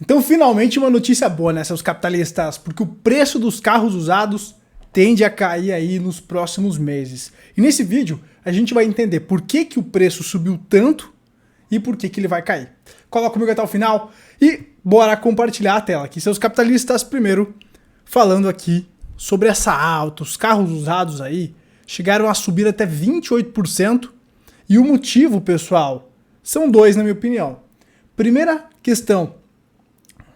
Então, finalmente, uma notícia boa, né, seus capitalistas? Porque o preço dos carros usados tende a cair aí nos próximos meses. E nesse vídeo, a gente vai entender por que o preço subiu tanto e por que ele vai cair. Cola comigo até o final e bora compartilhar a tela aqui. Seus capitalistas, primeiro, falando aqui sobre essa alta. Os carros usados aí chegaram a subir até 28%. E o motivo, pessoal, são dois, na minha opinião. Primeira questão.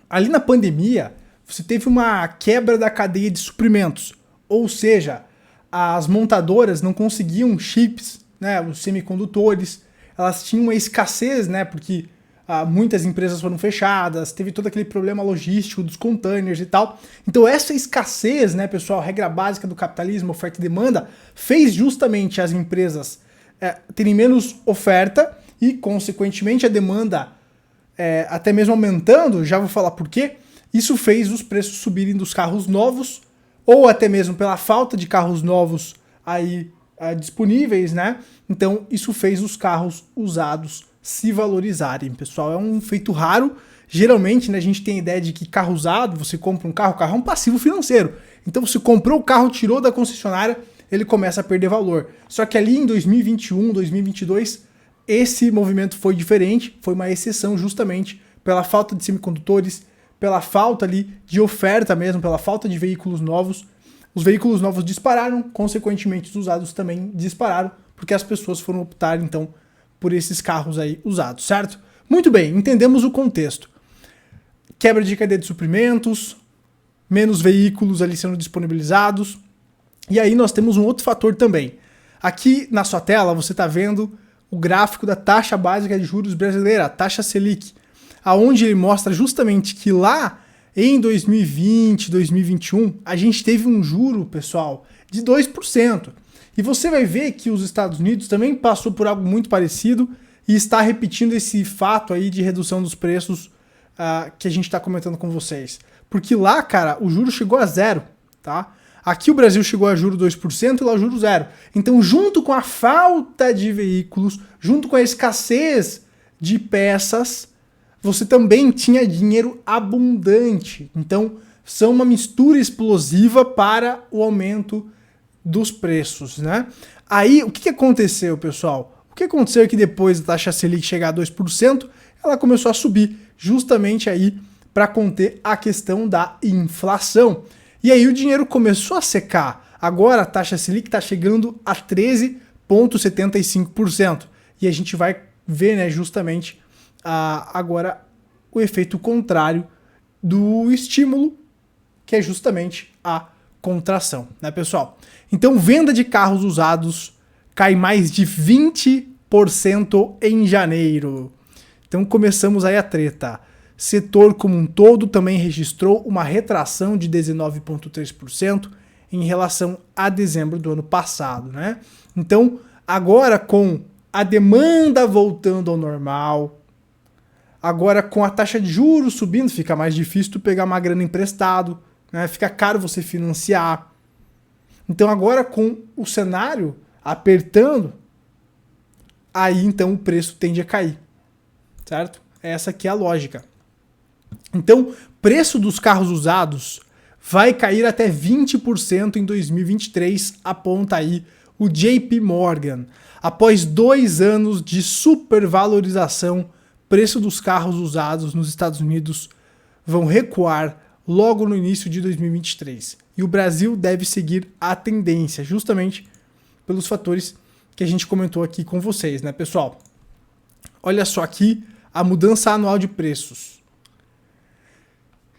Ali na pandemia, você teve uma quebra da cadeia de suprimentos, ou seja, as montadoras não conseguiam chips, né, os semicondutores, elas tinham uma escassez, né, porque muitas empresas foram fechadas, teve todo aquele problema logístico dos containers e tal. Então essa escassez, né, pessoal, regra básica do capitalismo, oferta e demanda, fez justamente as empresas terem menos oferta e, consequentemente, a demanda até mesmo aumentando, já vou falar por quê. Isso fez os preços subirem dos carros novos, ou até mesmo pela falta de carros novos aí disponíveis, né? Então isso fez os carros usados se valorizarem, pessoal. É um feito raro. Geralmente, né, a gente tem a ideia de que carro usado, você compra um carro, o carro é um passivo financeiro. Então você comprou o carro, tirou da concessionária, ele começa a perder valor. Só que ali em 2021, 2022, esse movimento foi diferente, foi uma exceção justamente pela falta de semicondutores, pela falta ali de oferta mesmo, pela falta de veículos novos. Os veículos novos dispararam, consequentemente os usados também dispararam, porque as pessoas foram optar então por esses carros aí usados, certo? Muito bem, entendemos o contexto. Quebra de cadeia de suprimentos, menos veículos ali sendo disponibilizados. E aí nós temos um outro fator também. Aqui na sua tela você está vendo o gráfico da taxa básica de juros brasileira, a taxa Selic, aonde ele mostra justamente que lá em 2020, 2021, a gente teve um juro, pessoal, de 2%. E você vai ver que os Estados Unidos também passou por algo muito parecido e está repetindo esse fato aí de redução dos preços que a gente está comentando com vocês. Porque lá, cara, o juro chegou a zero, tá? Aqui o Brasil chegou a juro 2% e lá o juro zero. Então, junto com a falta de veículos, junto com a escassez de peças, você também tinha dinheiro abundante. Então, são uma mistura explosiva para o aumento dos preços, né? Aí, o que aconteceu, pessoal? O que aconteceu é que depois da taxa Selic chegar a 2%, ela começou a subir, justamente aí para conter a questão da inflação. E aí o dinheiro começou a secar. Agora a taxa Selic está chegando a 13,75%. E a gente vai ver, né, justamente agora o efeito contrário do estímulo, que é justamente a contração, né, pessoal? Então, venda de carros usados cai mais de 20% em janeiro. Então começamos aí a treta. Setor como um todo também registrou uma retração de 19,3% em relação a dezembro do ano passado, né? Então, agora com a demanda voltando ao normal, agora com a taxa de juros subindo, fica mais difícil tu pegar uma grana emprestado, né? Fica caro você financiar. Então, agora com o cenário apertando, aí então o preço tende a cair, certo? Essa aqui é a lógica. Então, preço dos carros usados vai cair até 20% em 2023, aponta aí o JP Morgan. Após 2 anos de supervalorização, preço dos carros usados nos Estados Unidos vão recuar logo no início de 2023. E o Brasil deve seguir a tendência, justamente pelos fatores que a gente comentou aqui com vocês, né, pessoal? Olha só aqui a mudança anual de preços.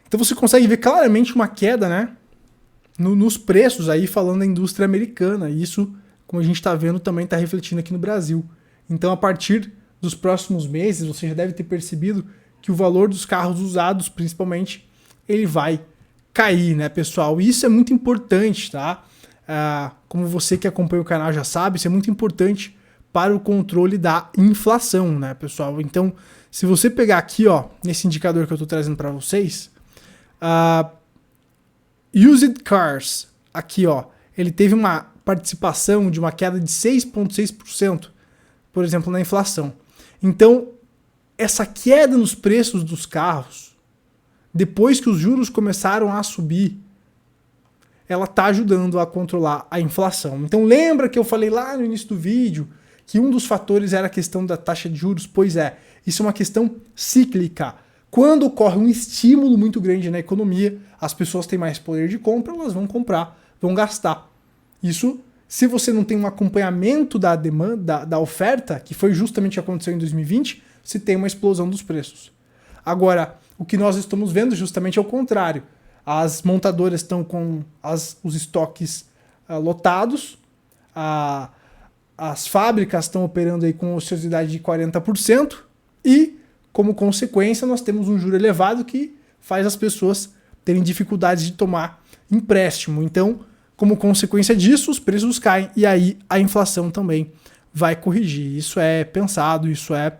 Então você consegue ver claramente uma queda, né, nos preços aí, falando da indústria americana. E isso, como a gente está vendo, também está refletindo aqui no Brasil. Então, a partir dos próximos meses, você já deve ter percebido que o valor dos carros usados, principalmente, ele vai cair, né, pessoal? E isso é muito importante, tá? Como você que acompanha o canal já sabe, isso é muito importante para o controle da inflação, né, pessoal? Então, se você pegar aqui, ó, nesse indicador que eu estou trazendo para vocês, Used Cars, aqui ó, ele teve uma participação de uma queda de 6,6%, por exemplo, na inflação. Então, essa queda nos preços dos carros depois que os juros começaram a subir, ela está ajudando a controlar a inflação. Então lembra que eu falei lá no início do vídeo que um dos fatores era a questão da taxa de juros? Pois é, isso é uma questão cíclica. Quando ocorre um estímulo muito grande na economia, as pessoas têm mais poder de compra, elas vão comprar, vão gastar. Isso, se você não tem um acompanhamento da demanda, da oferta, que foi justamente o que aconteceu em 2020, você tem uma explosão dos preços. Agora, o que nós estamos vendo justamente é o contrário. As montadoras estão com os estoques lotados, as fábricas estão operando aí com ociosidade de 40% e, como consequência, nós temos um juro elevado que faz as pessoas terem dificuldades de tomar empréstimo. Então, como consequência disso, os preços caem e aí a inflação também vai corrigir. Isso é pensado, isso é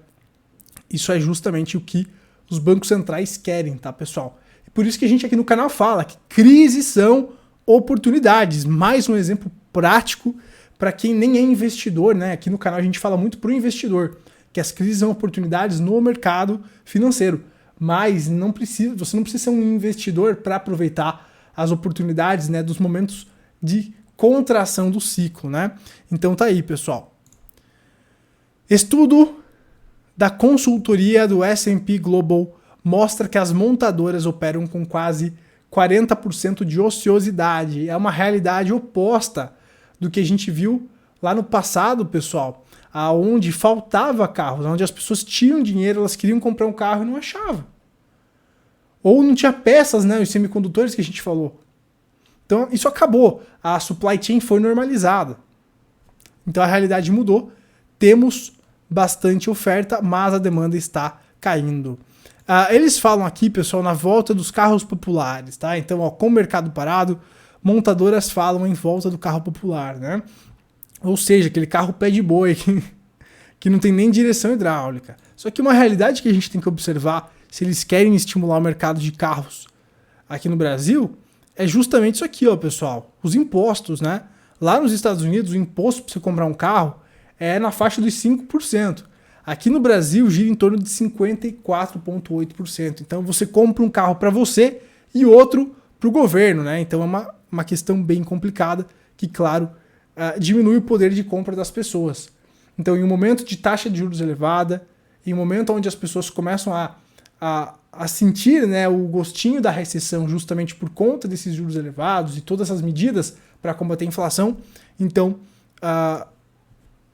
justamente o que os bancos centrais querem, tá, pessoal? E por isso que a gente aqui no canal fala que crises são oportunidades. Mais um exemplo prático para quem nem é investidor, né? Aqui no canal a gente fala muito para o investidor, que as crises são oportunidades no mercado financeiro. Mas você não precisa ser um investidor para aproveitar as oportunidades, né, dos momentos de contração do ciclo, né? Então tá aí, pessoal. Estudo da consultoria do S&P Global mostra que as montadoras operam com quase 40% de ociosidade. É uma realidade oposta do que a gente viu lá no passado, pessoal, aonde faltava carros, onde as pessoas tinham dinheiro, elas queriam comprar um carro e não achavam. Ou não tinha peças, né, os semicondutores que a gente falou. Então isso acabou, a supply chain foi normalizada. Então a realidade mudou, temos bastante oferta, mas a demanda está caindo. Eles falam aqui, pessoal, na volta dos carros populares, tá? Então, ó, com o mercado parado, montadoras falam em volta do carro popular, né? Ou seja, aquele carro pé de boi que não tem nem direção hidráulica. Só que uma realidade que a gente tem que observar, se eles querem estimular o mercado de carros aqui no Brasil, é justamente isso aqui, ó, pessoal. Os impostos, né? Lá nos Estados Unidos, o imposto para você comprar um carro é na faixa dos 5%. Aqui no Brasil gira em torno de 54,8%. Então você compra um carro para você e outro para o governo, né? Então é uma questão bem complicada que, claro, diminui o poder de compra das pessoas. Então, em um momento de taxa de juros elevada, em um momento onde as pessoas começam a sentir, né, o gostinho da recessão justamente por conta desses juros elevados e todas essas medidas para combater a inflação, então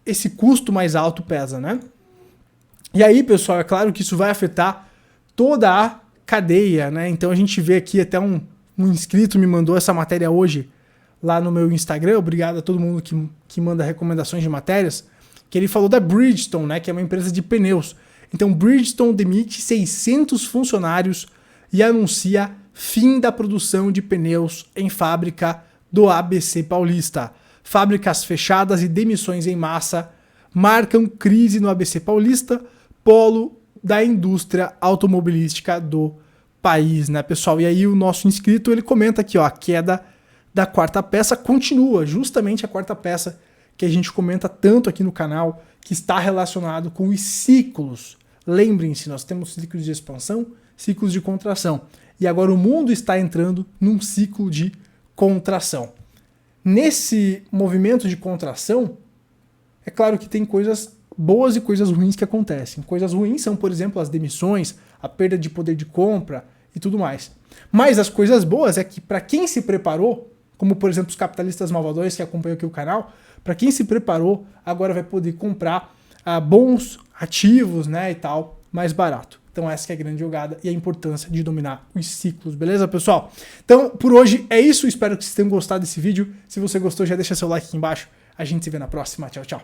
esse custo mais alto pesa, né? E aí, pessoal, é claro que isso vai afetar toda a cadeia, né? Então a gente vê aqui, até um inscrito me mandou essa matéria hoje lá no meu Instagram, obrigado a todo mundo que manda recomendações de matérias, que ele falou da Bridgestone, né, que é uma empresa de pneus. Então Bridgestone demite 600 funcionários e anuncia fim da produção de pneus em fábrica do ABC Paulista. Fábricas fechadas e demissões em massa marcam crise no ABC Paulista, polo da indústria automobilística do país, né, pessoal? E aí o nosso inscrito, ele comenta aqui, ó, a queda da quarta peça continua, justamente a quarta peça que a gente comenta tanto aqui no canal, que está relacionado com os ciclos. Lembrem-se, nós temos ciclos de expansão, ciclos de contração. E agora o mundo está entrando num ciclo de contração. Nesse movimento de contração, é claro que tem coisas boas e coisas ruins que acontecem. Coisas ruins são, por exemplo, as demissões, a perda de poder de compra e tudo mais. Mas as coisas boas é que para quem se preparou, como por exemplo os capitalistas malvadões que acompanham aqui o canal, para quem se preparou, agora vai poder comprar bons ativos, né, e tal, mais barato. Então essa que é a grande jogada e a importância de dominar os ciclos, beleza, pessoal? Então, por hoje é isso, espero que vocês tenham gostado desse vídeo. Se você gostou, já deixa seu like aqui embaixo. A gente se vê na próxima. Tchau, tchau.